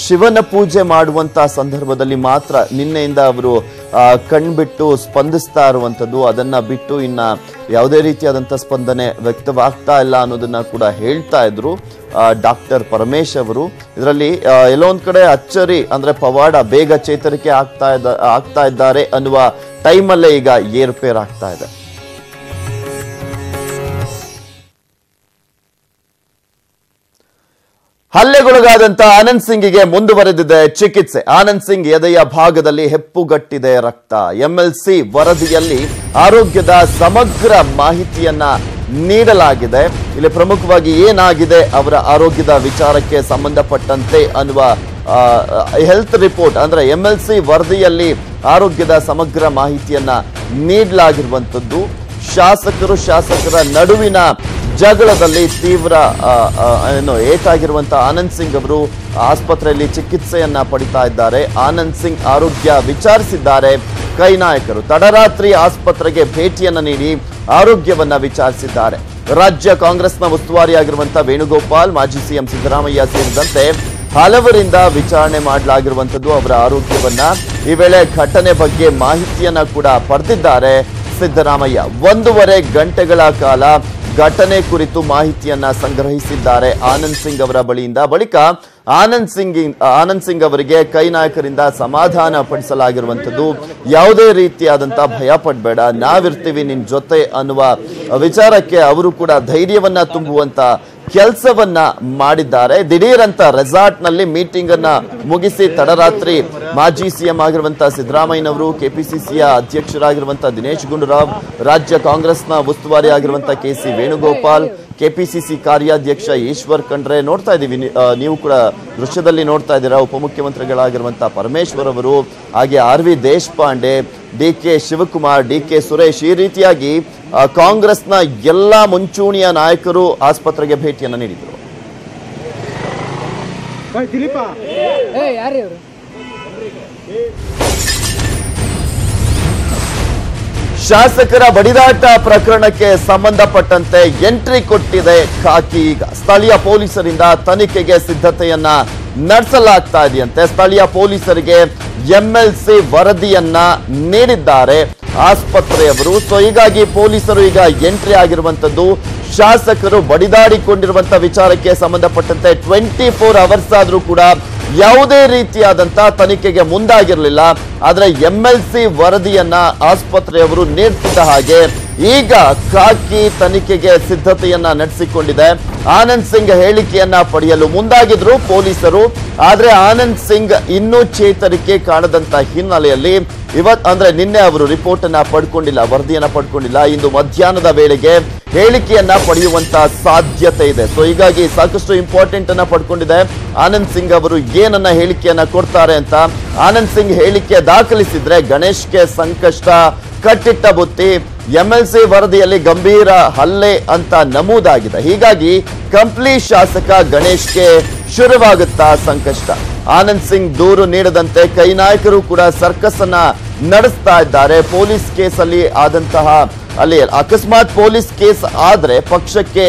ಶಿವನ ಪೂಜೆ ಮಾಡುವಂತಹ ಸಂದರ್ಭದಲ್ಲಿ ಮಾತ್ರ ನಿನ್ನೆಯಿಂದ ಅವರು ಕಣ್ಬಿಟ್ಟು ಸ್ಪಂದಿಸ್ತಾ ಇರುವಂತದ್ದು. ಅದನ್ನ ಬಿಟ್ಟು ಇನ್ನ ಯಾವುದೇ ರೀತಿಯಾದಂತಹ ಸ್ಪಂದನೆ ವ್ಯಕ್ತವಾಗ್ತಾ ಇಲ್ಲ ಅನ್ನೋದನ್ನ ಕೂಡ ಹೇಳ್ತಾ ಇದ್ರು ಡಾಕ್ಟರ್ ಪರಮೇಶ್ ಅವರು. ಇದರಲ್ಲಿ ಎಲ್ಲೋ ಒಂದ್ ಕಡೆ ಅಚ್ಚರಿ, ಅಂದ್ರೆ ಪವಾಡ ಬೇಗ ಚೇತರಿಕೆ ಆಗ್ತಾ ಇದ್ದಾರೆ ಅನ್ನುವ ಟೈಮಲ್ಲೇ ಈಗ ಏರುಪೇರಾಗ್ತಾ ಇದೆ. ಹಲ್ಲೆಗೊಳಗಾದಂತ ಆನಂದ್ ಸಿಂಗ್ಗೆ ಮುಂದುವರೆದಿದೆ ಚಿಕಿತ್ಸೆ. ಆನಂದ್ ಸಿಂಗ್ ಎದೆಯ ಭಾಗದಲ್ಲಿ ಹೆಪ್ಪುಗಟ್ಟಿದೆ ರಕ್ತ. ಎಂಎಲ್ಸಿ ವರದಿಯಲ್ಲಿ ಆರೋಗ್ಯದ ಸಮಗ್ರ ಮಾಹಿತಿಯನ್ನ ನೀಡಲಾಗಿದೆ. ಇಲ್ಲಿ ಪ್ರಮುಖವಾಗಿ ಏನಾಗಿದೆ ಅವರ ಆರೋಗ್ಯದ ವಿಚಾರಕ್ಕೆ ಸಂಬಂಧಪಟ್ಟಂತೆ ಅನ್ನುವ ಹೆಲ್ತ್ ರಿಪೋರ್ಟ್, ಅಂದ್ರೆ ಎಂಎಲ್ಸಿ ವರದಿಯಲ್ಲಿ ಆರೋಗ್ಯದ ಸಮಗ್ರ ಮಾಹಿತಿಯನ್ನ ನೀಡಲಾಗಿರುವಂತದ್ದು. ಶಾಸಕರ ನಡುವಿನ ಜಗಳದಲ್ಲಿ ತೀವ್ರ ಏಟಾಗಿರುವಂತಹ ಆನಂದ್ ಸಿಂಗ್ ಅವರು ಆಸ್ಪತ್ರೆಯಲ್ಲಿ ಚಿಕಿತ್ಸೆಯನ್ನ ಪಡಿತಾ ಇದ್ದಾರೆ. ಆನಂದ್ ಸಿಂಗ್ ಆರೋಗ್ಯ ವಿಚಾರಿಸಿದ್ದಾರೆ ಕೈ ನಾಯಕರು. ತಡರಾತ್ರಿ ಆಸ್ಪತ್ರೆಗೆ ಭೇಟಿಯನ್ನ ನೀಡಿ ಆರೋಗ್ಯವನ್ನ ವಿಚಾರಿಸಿದ್ದಾರೆ. ರಾಜ್ಯ ಕಾಂಗ್ರೆಸ್ನ ಉಸ್ತುವಾರಿಯಾಗಿರುವಂತಹ ವೇಣುಗೋಪಾಲ್, ಮಾಜಿ ಸಿಎಂ ಸಿದ್ದರಾಮಯ್ಯ ಸೇರಿದಂತೆ ಹಲವರಿಂದ ವಿಚಾರಣೆ ಮಾಡಲಾಗಿರುವಂತದ್ದು ಅವರ ಆರೋಗ್ಯವನ್ನ. ಈ ವೇಳೆ ಘಟನೆ ಬಗ್ಗೆ ಮಾಹಿತಿಯನ್ನ ಕೂಡ ಪಡೆದಿದ್ದಾರೆ ಸಿದ್ದರಾಮಯ್ಯ. 1.5 ಗಂಟೆಗಳ ಕಾಲ ಘಟನೆ ಕುರಿತು ಮಾಹಿತಿಯನ್ನ ಸಂಗ್ರಹಿಸಿದ್ದಾರೆ ಆನಂದ್ ಸಿಂಗ್ ಅವರ ಬಳಿಯಿಂದ. ಬಳಿಕ ಆನಂದ್ ಸಿಂಗ್ ಅವರಿಗೆ ಕೈ ನಾಯಕರಿಂದ ಸಮಾಧಾನ ಪಡಿಸಲಾಗಿರುವಂತದ್ದು. ಯಾವುದೇ ರೀತಿಯಾದಂತಹ ಭಯ ಪಡಬೇಡ, ನಾವಿರ್ತೀವಿ ನಿನ್ ಜೊತೆ ಅನ್ನುವ ವಿಚಾರಕ್ಕೆ ಅವರು ಕೂಡ ಧೈರ್ಯವನ್ನ ತುಂಬುವಂತ ಕೆಲಸವನ್ನ ಮಾಡಿದ್ದಾರೆ. ದಿಢೀರಂತ ರೆಸಾರ್ಟ್ ನಲ್ಲಿ ಮೀಟಿಂಗ್ ಅನ್ನ ಮುಗಿಸಿ ತಡರಾತ್ರಿ ಮಾಜಿ ಸಿಎಂ ಆಗಿರುವಂತಹ ಸಿದ್ದರಾಮಯ್ಯನವರು, ಕೆಪಿಸಿಸಿಯ ಅಧ್ಯಕ್ಷರಾಗಿರುವಂತಹ ದಿನೇಶ್ ಗುಂಡೂರಾವ್, ರಾಜ್ಯ ಕಾಂಗ್ರೆಸ್ನ ಉಸ್ತುವಾರಿ ಆಗಿರುವಂತಹ ಕೆಸಿ ವೇಣುಗೋಪಾಲ್, ಕೆಪಿಸಿಸಿ ಕಾರ್ಯಾಧ್ಯಕ್ಷ ಈಶ್ವರ್ ಖಂಡ್ರೆ, ನೋಡ್ತಾ ಇದೀವಿ ನೀವು ಕೂಡ ದೃಶ್ಯದಲ್ಲಿ ನೋಡ್ತಾ ಇದ್ದೀರಾ, ಉಪಮುಖ್ಯಮಂತ್ರಿಗಳಾಗಿರುವಂತಹ ಪರಮೇಶ್ವರ್ ಅವರು, ಹಾಗೆ ಆರ್.ವಿ. ದೇಶಪಾಂಡೆ, ಡಿ.ಕೆ. ಶಿವಕುಮಾರ್, ಡಿ.ಕೆ. ಸುರೇಶ್, ಈ ರೀತಿಯಾಗಿ ಕಾಂಗ್ರೆಸ್ನ ಎಲ್ಲಾ ಮುಂಚೂಣಿಯ ನಾಯಕರು ಆಸ್ಪತ್ರೆಗೆ ಭೇಟಿಯನ್ನ ನೀಡಿದರು. ಶಾಸಕರ ಬಡಿದಾಟ ಪ್ರಕರಣಕ್ಕೆ ಸಂಬಂಧಪಟ್ಟಂತೆ ಎಂಟ್ರಿ ಕೊಟ್ಟಿದೆ ಖಾಕಿ. ಈಗ ಸ್ಥಳೀಯ ಪೊಲೀಸರಿಂದ ತನಿಖೆಗೆ ಸಿದ್ಧತೆಯನ್ನ ನಡೆಸಲಾಗ್ತಾ ಇದೆಯಂತೆ. ಸ್ಥಳೀಯ ಪೊಲೀಸರಿಗೆ ಎಂಎಲ್ಸಿ ವರದಿಯನ್ನ ನೀಡಿದ್ದಾರೆ ಆಸ್ಪತ್ರೆಯವರು. ಸೊ ಹೀಗಾಗಿ ಪೊಲೀಸರು ಈಗ ಎಂಟ್ರಿ ಆಗಿರುವಂತದ್ದು. ಶಾಸಕರು ಬಡಿದಾಡಿಕೊಂಡಿರುವಂತಹ ವಿಚಾರಕ್ಕೆ ಸಂಬಂಧಪಟ್ಟಂತೆ 24 ಅವರ್ಸ್ ಆದ್ರೂ ಕೂಡ ಯಾವುದೇ ರೀತಿಯಾದಂತಹ ತನಿಖೆಗೆ ಮುಂದಾಗಿರಲಿಲ್ಲ. ಆದ್ರೆ ಎಂಎಲ್ಸಿ ವರದಿಯನ್ನ ಆಸ್ಪತ್ರೆಯವರು ನೀಡ್ತಿದ್ದ ಹಾಗೆ ಈಗ ಖಾಕಿ ತನಿಖೆಗೆ ಸಿದ್ಧತೆಯನ್ನ ನಡೆಸಿಕೊಂಡಿದೆ. ಆನಂದ್ ಸಿಂಗ್ ಹೇಳಿಕೆಯನ್ನ ಪಡೆಯಲು ಮುಂದಾಗಿದ್ರು ಪೊಲೀಸರು. ಆದ್ರೆ ಆನಂದ್ ಸಿಂಗ್ ಇನ್ನೂ ಚೇತರಿಕೆ ಕಾಣದಂತ ಹಿನ್ನೆಲೆಯಲ್ಲಿ ಅಂದ್ರೆ ನಿನ್ನೆ ಅವರು ರಿಪೋರ್ಟ್ ಅನ್ನ ಪಡ್ಕೊಂಡಿಲ್ಲ, ವರದಿಯನ್ನ ಪಡ್ಕೊಂಡಿಲ್ಲ. ಇಂದು ಮಧ್ಯಾಹ್ನದ ವೇಳೆಗೆ ಹೇಳಿಕೆಯನ್ನ ಪಡೆಯುವಂತ ಸಾಧ್ಯತೆ ಇದೆ. ಸೊ ಹೀಗಾಗಿ ಸಾಕಷ್ಟು ಇಂಪಾರ್ಟೆಂಟ್ ಅನ್ನ ಪಡ್ಕೊಂಡಿದೆ. ಆನಂದ್ ಸಿಂಗ್ ಅವರು ಏನನ್ನ ಹೇಳಿಕೆಯನ್ನ ಕೊಡ್ತಾರೆ ಅಂತ. ಆನಂದ್ ಸಿಂಗ್ ಹೇಳಿಕೆ ದಾಖಲಿಸಿದ್ರೆ ಗಣೇಶ್ಗೆ ಸಂಕಷ್ಟ, ಕಟ್ಟಿಟ್ಟ ಬುತ್ತಿ. ಎಂಎಲ್ಸಿ ವರದಿಯಲ್ಲಿ ಗಂಭೀರ ಹಲ್ಲೆ ಅಂತ ನಮೂದಾಗಿದೆ. ಹೀಗಾಗಿ ಕಂಪ್ಲಿ ಶಾಸಕ ಗಣೇಶ್ಗೆ ಶುರುವಾಗುತ್ತಾ ಸಂಕಷ್ಟ. ಆನಂದ್ ಸಿಂಗ್ ದೂರು ನೀಡದಂತೆ ಕೈ ನಾಯಕರು ಕೂಡ ಸರ್ಕಸ್ ಅನ್ನ ನಡೆಸ್ತಾ ಇದ್ದಾರೆ. ಪೊಲೀಸ್ ಕೇಸಲ್ಲಿ ಆದಂತಹ ಅಲ್ಲಿ ಅಕಸ್ಮಾತ್ ಪೊಲೀಸ್ ಕೇಸ್ ಆದ್ರೆ ಪಕ್ಷಕ್ಕೆ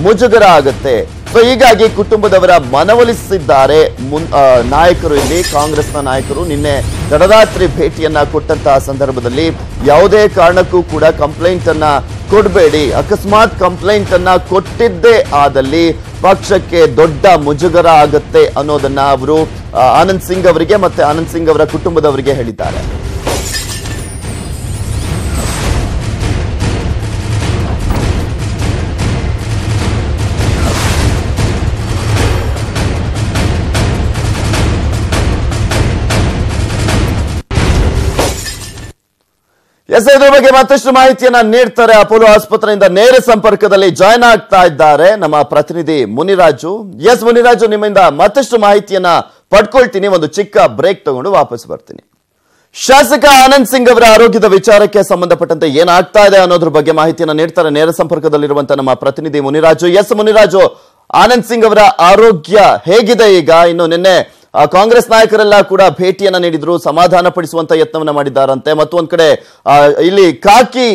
ಮುಜುಗರ ಆಗುತ್ತೆ. ಸೊ ಹೀಗಾಗಿ ಕುಟುಂಬದವರ ಮನವೊಲಿಸಿದ್ದಾರೆ ನಾಯಕರು. ಇಲ್ಲಿ ಕಾಂಗ್ರೆಸ್ನ ನಾಯಕರು ನಿನ್ನೆ ತಡರಾತ್ರಿ ಭೇಟಿಯನ್ನ ಕೊಟ್ಟಂತಹ ಸಂದರ್ಭದಲ್ಲಿ ಯಾವುದೇ ಕಾರಣಕ್ಕೂ ಕೂಡ ಕಂಪ್ಲೇಂಟ್ ಅನ್ನ ಕೊಡಬೇಡಿ, ಅಕಸ್ಮಾತ್ ಕಂಪ್ಲೇಂಟ್ ಅನ್ನ ಕೊಟ್ಟಿದ್ದೇ ಆದಲ್ಲಿ ಪಕ್ಷಕ್ಕೆ ದೊಡ್ಡ ಮುಜುಗರ ಆಗುತ್ತೆ ಅನ್ನೋದನ್ನ ಅವರು ಆನಂದ್ ಸಿಂಗ್ ಅವರಿಗೆ ಮತ್ತೆ ಆನಂದ್ ಸಿಂಗ್ ಅವರ ಕುಟುಂಬದವರಿಗೆ ಹೇಳಿದ್ದಾರೆ. ಎಸ್ ಇದ್ರ ಬಗ್ಗೆ ಮತ್ತಷ್ಟು ಮಾಹಿತಿಯನ್ನ ನೀಡ್ತಾರೆ. ಅಪೋಲೋ ಆಸ್ಪತ್ರೆಯಿಂದ ನೇರ ಸಂಪರ್ಕದಲ್ಲಿ ಜಾಯ್ನ್ ಆಗ್ತಾ ಇದ್ದಾರೆ ನಮ್ಮ ಪ್ರತಿನಿಧಿ ಮುನಿರಾಜು. ಎಸ್ ಮುನಿರಾಜು, ನಿಮ್ಮಿಂದ ಮತ್ತಷ್ಟು ಮಾಹಿತಿಯನ್ನ ಪಡ್ಕೊಳ್ತೀನಿ. ಒಂದು ಚಿಕ್ಕ ಬ್ರೇಕ್ ತಗೊಂಡು ವಾಪಸ್ ಬರ್ತೀನಿ. ಶಾಸಕ ಆನಂದ್ ಸಿಂಗ್ ಅವರ ಆರೋಗ್ಯದ ವಿಚಾರಕ್ಕೆ ಸಂಬಂಧಪಟ್ಟಂತೆ ಏನಾಗ್ತಾ ಇದೆ ಅನ್ನೋದ್ರ ಬಗ್ಗೆ ಮಾಹಿತಿಯನ್ನ ನೀಡ್ತಾರೆ ನೇರ ಸಂಪರ್ಕದಲ್ಲಿರುವಂತಹ ನಮ್ಮ ಪ್ರತಿನಿಧಿ ಮುನಿರಾಜು. ಎಸ್ ಮುನಿರಾಜು, ಆನಂದ್ ಸಿಂಗ್ ಅವರ ಆರೋಗ್ಯ ಹೇಗಿದೆ ಈಗ? ಇನ್ನು ನಿನ್ನೆ ಕಾಂಗ್ರೆಸ್ ನಾಯಕರೆಲ್ಲ ಕೂಡ ಭೇಟಿಯನ್ನ ನೀಡಿದ್ರು, ಸಮಾಧಾನ ಪಡಿಸುವಂತ ಯತ್ನವನ್ನ ಮಾಡಿದ್ದಾರಂತೆ. ಮತ್ತೊಂದ್ ಕಡೆ ಇಲ್ಲಿ ಕಾಕಿ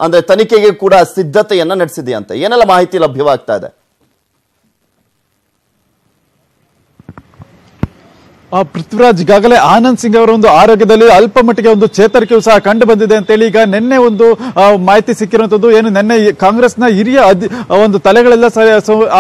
ಅಂದ್ರೆ ತನಿಖೆಗೆ ಕೂಡ ಸಿದ್ಧತೆಯನ್ನ ನಡೆಸಿದೆಯಂತೆ. ಏನೆಲ್ಲ ಮಾಹಿತಿ ಲಭ್ಯವಾಗ್ತಾ ಇದೆ? ಪೃಥ್ವಿರಾಜ್, ಈಗಾಗಲೇ ಆನಂದ್ ಸಿಂಗ್ ಅವರ ಒಂದು ಆರೋಗ್ಯದಲ್ಲಿ ಅಲ್ಪ ಮಟ್ಟಿಗೆ ಒಂದು ಚೇತರಿಕೆಯೂ ಸಹ ಕಂಡು ಬಂದಿದೆ ಅಂತೇಳಿ ಈಗ ನಿನ್ನೆ ಒಂದು ಮಾಹಿತಿ ಸಿಕ್ಕಿರುವಂತದ್ದು. ಏನು ನಿನ್ನೆ ಕಾಂಗ್ರೆಸ್ನ ಹಿರಿಯ ಒಂದು ತಲೆಗಳೆಲ್ಲ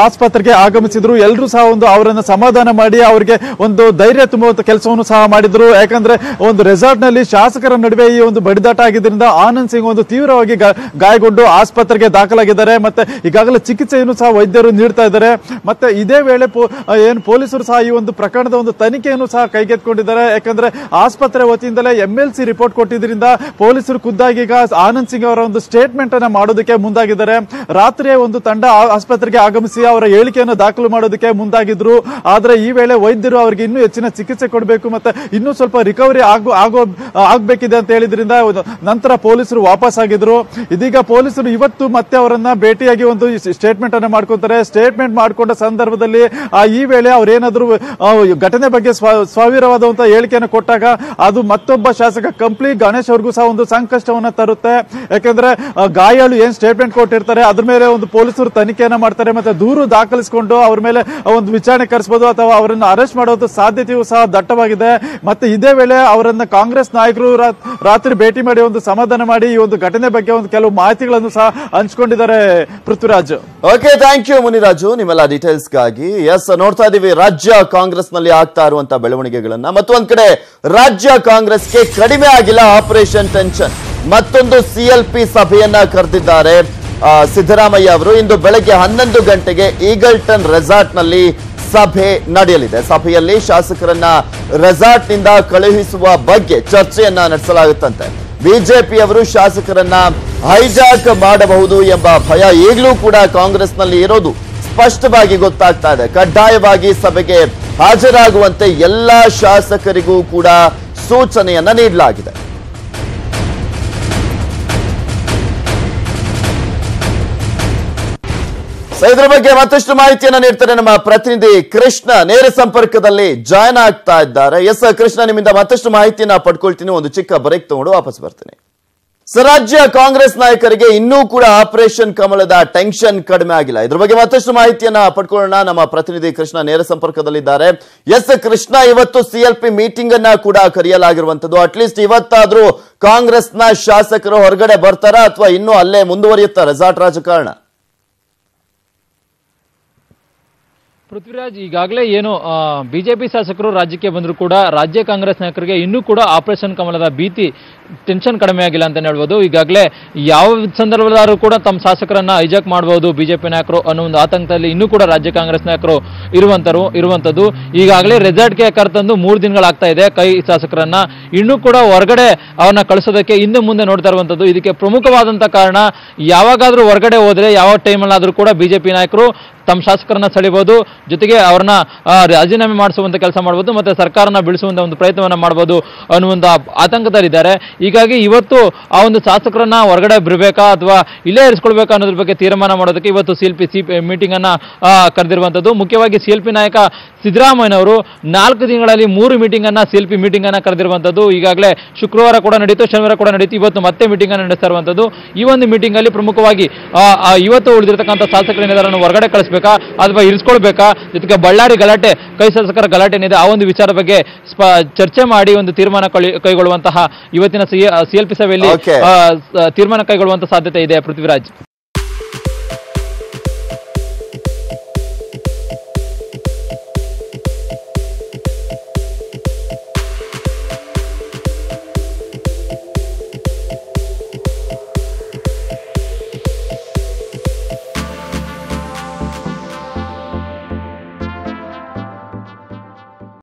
ಆಸ್ಪತ್ರೆಗೆ ಆಗಮಿಸಿದ್ರು. ಎಲ್ಲರೂ ಸಹ ಒಂದು ಅವರನ್ನ ಸಮಾಧಾನ ಮಾಡಿ ಅವರಿಗೆ ಒಂದು ಧೈರ್ಯ ತುಂಬುವಂತ ಕೆಲಸವನ್ನು ಸಹ ಮಾಡಿದ್ರು. ಯಾಕಂದ್ರೆ ಒಂದು ರೆಸಾರ್ಟ್ ನಲ್ಲಿ ಶಾಸಕರ ನಡುವೆ ಈ ಒಂದು ಬಡಿದಾಟ ಆಗಿದ್ದರಿಂದ ಆನಂದ್ ಸಿಂಗ್ ಒಂದು ತೀವ್ರವಾಗಿ ಗಾಯಗೊಂಡು ಆಸ್ಪತ್ರೆಗೆ ದಾಖಲಾಗಿದ್ದಾರೆ. ಮತ್ತೆ ಈಗಾಗಲೇ ಚಿಕಿತ್ಸೆಯನ್ನು ಸಹ ವೈದ್ಯರು ನೀಡ್ತಾ ಇದ್ದಾರೆ. ಮತ್ತೆ ಇದೇ ವೇಳೆ ಏನು ಪೊಲೀಸರು ಸಹ ಈ ಒಂದು ಪ್ರಕರಣದ ಒಂದು ತನಿಖೆಯನ್ನು ಸಹ ಕೈಗೆತ್ತಿಕೊಂಡಿದ್ದಾರೆ. ಯಾಕಂದ್ರೆ ಆಸ್ಪತ್ರೆ ವತಿಯಿಂದಲೇ MLC ರಿಪೋರ್ಟ್ ಕೊಟ್ಟಿದ್ರಿಂದ ಪೊಲೀಸರು ಖುದ್ದಾಗಿ ಈಗ ಆನಂದ್ ಸಿಂಗ್ ಅವರ ಒಂದು ಸ್ಟೇಟ್ಮೆಂಟ್ ಅನ್ನ ಮಾಡೋದಕ್ಕೆ ಮುಂದಾಗಿದ್ದಾರೆ. ರಾತ್ರಿಯೇ ಒಂದು ತಂಡ ಆಸ್ಪತ್ರೆಗೆ ಆಗಮಿಸಿ ಅವರ ಹೇಳಿಕೆಯನ್ನು ದಾಖಲು ಮಾಡೋದಕ್ಕೆ ಮುಂದಾಗಿದ್ರು. ಆದ್ರೆ ಈ ವೇಳೆ ವೈದ್ಯರು ಅವರಿಗೆ ಇನ್ನೂ ಹೆಚ್ಚಿನ ಚಿಕಿತ್ಸೆ ಕೊಡಬೇಕು ಮತ್ತೆ ಇನ್ನೂ ಸ್ವಲ್ಪ ರಿಕವರಿ ಆಗ್ಬೇಕಿದೆ ಅಂತ ಹೇಳಿದ್ರಿಂದ ನಂತರ ಪೊಲೀಸರು ವಾಪಸ್ ಆಗಿದ್ರು. ಇದೀಗ ಪೊಲೀಸರು ಇವತ್ತು ಮತ್ತೆ ಅವರನ್ನ ಭೇಟಿಯಾಗಿ ಒಂದು ಸ್ಟೇಟ್ಮೆಂಟ್ ಅನ್ನ ಮಾಡ್ಕೊತಾರೆ. ಸ್ಟೇಟ್ಮೆಂಟ್ ಮಾಡಿಕೊಂಡ ಸಂದರ್ಭದಲ್ಲಿ ಈ ವೇಳೆ ಅವ್ರೇನಾದ್ರು ಘಟನೆ ಬಗ್ಗೆ ಸಾವಿರವಾದಂತಹ ಹೇಳಿಕೆಯನ್ನು ಕೊಟ್ಟಾಗ ಅದು ಮತ್ತೊಬ್ಬ ಶಾಸಕ ಕಂಪ್ಲಿ ಗಣೇಶ್ ಅವ್ರಿಗೂ ಸಹ ಒಂದು ಸಂಕಷ್ಟವನ್ನ ತರುತ್ತೆ. ಯಾಕಂದ್ರೆ ಗಾಯಾಳು ಏನ್ ಸ್ಟೇಟ್ಮೆಂಟ್ ಕೊಟ್ಟಿರ್ತಾರೆ ಅದ್ರ ಮೇಲೆ ಒಂದು ಪೊಲೀಸರು ತನಿಖೆಯನ್ನ ಮಾಡ್ತಾರೆ. ಮತ್ತೆ ದೂರು ದಾಖಲಿಸಿಕೊಂಡು ಅವ್ರ ಮೇಲೆ ಒಂದು ವಿಚಾರಣೆ ಕರೆಸಬಹುದು ಅಥವಾ ಅವರನ್ನು ಅರೆಸ್ಟ್ ಮಾಡುವಂತ ಸಾಧ್ಯತೆಯೂ ಸಹ ದಟ್ಟವಾಗಿದೆ. ಮತ್ತೆ ಇದೇ ವೇಳೆ ಅವರನ್ನ ಕಾಂಗ್ರೆಸ್ ನಾಯಕರು ರಾತ್ರಿ ಭೇಟಿ ಮಾಡಿ ಒಂದು ಸಮಾಧಾನ ಮಾಡಿ ಈ ಒಂದು ಘಟನೆ ಬಗ್ಗೆ ಒಂದು ಕೆಲವು ಮಾಹಿತಿಗಳನ್ನು ಸಹ ಹಂಚಿಕೊಂಡಿದ್ದಾರೆ. Prithviraj, okay, thank you Muniraju ನಿಮ್ಮೆಲ್ಲ ಡೀಟೇಲ್ಸ್ ಗಾಗಿ. ಎಸ್, ನೋಡ್ತಾ ಇದೀವಿ ರಾಜ್ಯ ಕಾಂಗ್ರೆಸ್ ನಲ್ಲಿ ಆಗ್ತಾ ಇರುವಂತಹ ಬೆಳವಣಿಗೆಗಳನ್ನ. ಮತ್ತೊಂದ್ ಕಡೆ ರಾಜ್ಯ ಕಾಂಗ್ರೆಸ್ಗೆ ಕಡಿಮೆ ಆಗಿಲ್ಲ ಆಪರೇಷನ್ ಟೆನ್ಷನ್. ಮತ್ತೊಂದು CLP ಸಭೆಯನ್ನ ಕರೆದಿದ್ದಾರೆ ಸಿದ್ದರಾಮಯ್ಯ ಅವರು. ಇಂದು ಬೆಳಗ್ಗೆ 11 ಗಂಟೆಗೆ ಈಗಲ್ಟನ್ ರೆಸಾರ್ಟ್ ನಲ್ಲಿ ಸಭೆ ನಡೆಯಲಿದೆ. ಸಭೆಯಲ್ಲಿ ಶಾಸಕರನ್ನ ರೆಸಾರ್ಟ್ ನಿಂದ ಕಳುಹಿಸುವ ಬಗ್ಗೆ ಚರ್ಚೆಯನ್ನ ನಡೆಸಲಾಗುತ್ತಂತೆ. ಬಿಜೆಪಿಯವರು ಶಾಸಕರನ್ನ ಹೈಜಾಕ್ ಮಾಡಬಹುದು ಎಂಬ ಭಯ ಈಗಲೂ ಕೂಡ ಕಾಂಗ್ರೆಸ್ನಲ್ಲಿ ಇರೋದು ಸ್ಪಷ್ಟವಾಗಿ ಗೊತ್ತಾಗ್ತಾ ಇದೆ. ಕಡ್ಡಾಯವಾಗಿ ಸಭೆಗೆ ಹಾಜರಾಗುವಂತೆ ಎಲ್ಲಾ ಶಾಸಕರಿಗೂ ಕೂಡ ಸೂಚನೆಯನ್ನ ನೀಡಲಾಗಿದೆ. ಇದ್ರ ಬಗ್ಗೆ ಮತ್ತಷ್ಟು ಮಾಹಿತಿಯನ್ನ ನೀಡ್ತಾರೆ ನಮ್ಮ ಪ್ರತಿನಿಧಿ ಕೃಷ್ಣ. ನೇರ ಸಂಪರ್ಕದಲ್ಲಿ ಜಾಯ್ನ್ ಆಗ್ತಾ ಇದ್ದಾರೆ. ಎಸ್ ಕೃಷ್ಣ, ನಿಮ್ಮಿಂದ ಮತ್ತಷ್ಟು ಮಾಹಿತಿಯನ್ನ ಪಡ್ಕೊಳ್ತೀನಿ. ಒಂದು ಚಿಕ್ಕ ಬ್ರೇಕ್ ತಗೊಂಡು ವಾಪಸ್ ಬರ್ತೀನಿ. ರಾಜ್ಯ ಕಾಂಗ್ರೆಸ್ ನಾಯಕರಿಗೆ ಇನ್ನೂ ಕೂಡ ಆಪರೇಷನ್ ಕಮಲದ ಟೆನ್ಷನ್ ಕಡಿಮೆ ಆಗಿಲ್ಲ. ಇದ್ರ ಬಗ್ಗೆ ಮತ್ತಷ್ಟು ಮಾಹಿತಿಯನ್ನ ಪಡ್ಕೊಳ್ಳೋಣ. ನಮ್ಮ ಪ್ರತಿನಿಧಿ ಕೃಷ್ಣ ನೇರ ಸಂಪರ್ಕದಲ್ಲಿದ್ದಾರೆ. ಎಸ್ ಕೃಷ್ಣ, ಇವತ್ತು CLP ಮೀಟಿಂಗ್ ಅನ್ನ ಕೂಡ ಕರೆಯಲಾಗಿರುವಂತದ್ದು. ಅಟ್ಲೀಸ್ಟ್ ಇವತ್ತಾದ್ರೂ ಕಾಂಗ್ರೆಸ್ನ ಶಾಸಕರು ಹೊರಗಡೆ ಬರ್ತಾರಾ ಅಥವಾ ಇನ್ನೂ ಅಲ್ಲೇ ಮುಂದುವರಿಯುತ್ತಾ ರೆಸಾರ್ಟ್ ರಾಜಕಾರಣ? ಪೃಥ್ವಿರಾಜ್, ಈಗಾಗಲೇ ಏನು ಬಿಜೆಪಿ ಶಾಸಕರು ರಾಜ್ಯಕ್ಕೆ ಬಂದರೂ ಕೂಡ ರಾಜ್ಯ ಕಾಂಗ್ರೆಸ್ ನಾಯಕರಿಗೆ ಇನ್ನೂ ಕೂಡ ಆಪರೇಷನ್ ಕಮಲದ ಭೀತಿ ಟೆನ್ಷನ್ ಕಡಿಮೆ ಆಗಿಲ್ಲ ಅಂತ ಹೇಳ್ಬೋದು. ಈಗಾಗಲೇ ಯಾವ ಸಂದರ್ಭದಾದ್ರೂ ಕೂಡ ತಮ್ಮ ಶಾಸಕರನ್ನ ಹೈಜಾಕ್ ಮಾಡಬಹುದು ಬಿಜೆಪಿ ನಾಯಕರು ಅನ್ನೋ ಒಂದು ಆತಂಕದಲ್ಲಿ ಇನ್ನೂ ಕೂಡ ರಾಜ್ಯ ಕಾಂಗ್ರೆಸ್ ನಾಯಕರು ಇರುವಂತದ್ದು. ಈಗಾಗಲೇ ರೆಸಾರ್ಟ್ಗೆ ಕರೆತಂದು 3 ದಿನಗಳಾಗ್ತಾ ಇದೆ. ಕೈ ಶಾಸಕರನ್ನ ಇನ್ನೂ ಕೂಡ ಹೊರಗಡೆ ಅವನ್ನ ಕಳಿಸೋದಕ್ಕೆ ಹಿಂದೆ ಮುಂದೆ ನೋಡ್ತಾ ಇರುವಂತದ್ದು. ಇದಕ್ಕೆ ಪ್ರಮುಖವಾದಂತ ಕಾರಣ, ಯಾವಾಗಾದ್ರೂ ಹೊರಗಡೆ ಹೋದ್ರೆ ಯಾವ ಟೈಮಲ್ಲಾದ್ರೂ ಕೂಡ ಬಿಜೆಪಿ ನಾಯಕರು ತಮ್ಮ ಶಾಸಕರನ್ನ ಸೆಳಿಬಹುದು, ಜೊತೆಗೆ ಅವ್ರನ್ನ ರಾಜೀನಾಮೆ ಮಾಡಿಸುವಂತ ಕೆಲಸ ಮಾಡಬಹುದು, ಮತ್ತೆ ಸರ್ಕಾರನ ಬೀಳಿಸುವಂತ ಒಂದು ಪ್ರಯತ್ನವನ್ನ ಮಾಡಬಹುದು ಅನ್ನುವಂತ ಆತಂಕದಲ್ಲಿದ್ದಾರೆ. ಹೀಗಾಗಿ ಇವತ್ತು ಆ ಒಂದು ಶಾಸಕರನ್ನ ಹೊರಗಡೆ ಬಿಡಬೇಕಾ ಅಥವಾ ಇಲ್ಲೇ ಇರಿಸ್ಕೊಳ್ಬೇಕಾ ಅನ್ನೋದ್ರ ಬಗ್ಗೆ ತೀರ್ಮಾನ ಮಾಡೋದಕ್ಕೆ ಇವತ್ತು CLP ಮೀಟಿಂಗ್ ಅನ್ನ ಕರೆದಿರುವಂತದ್ದು. ಮುಖ್ಯವಾಗಿ CLP ನಾಯಕ ಸಿದ್ದರಾಮಯ್ಯನವರು 4 ದಿನಗಳಲ್ಲಿ 3 ಮೀಟಿಂಗ್ ಅನ್ನ CLP ಮೀಟಿಂಗ್ ಅನ್ನ ಕರೆದಿರುವಂತದ್ದು. ಈಗಾಗಲೇ ಶುಕ್ರವಾರ ಕೂಡ ನಡೀತು, ಶನಿವಾರ ಕೂಡ ನಡೀತು, ಇವತ್ತು ಮತ್ತೆ ಮೀಟಿಂಗ್ ಅನ್ನ ನಡೆಸ್ತಾ ಇರುವಂತದ್ದು. ಈ ಒಂದು ಮೀಟಿಂಗ್ ಅಲ್ಲಿ ಪ್ರಮುಖವಾಗಿ ಇವತ್ತು ಉಳಿದಿರತಕ್ಕಂಥ ಶಾಸಕರನ್ನ ಹೊರಗಡೆ ಕಳಿಸಬೇಕಾ ಅಥವಾ ಇರಿಸ್ಕೊಳ್ಬೇಕಾ, ಜೊತೆಗೆ ಬಳ್ಳಾರಿ ಗಲಾಟೆ, ಕೈ ಶಾಸಕರ ಗಲಾಟೆ ಏನಿದೆ ಆ ಒಂದು ವಿಚಾರ ಬಗ್ಗೆ ಚರ್ಚೆ ಮಾಡಿ ಒಂದು ತೀರ್ಮಾನ ಕೈಗೊಳ್ಳುವಂತಹ ಇವತ್ತಿನ CLP ಸಭೆಯಲ್ಲಿ ತೀರ್ಮಾನ ಕೈಗೊಳ್ಳುವಂತ ಸಾಧ್ಯತೆ ಇದೆ. ಪೃಥ್ವಿರಾಜ್.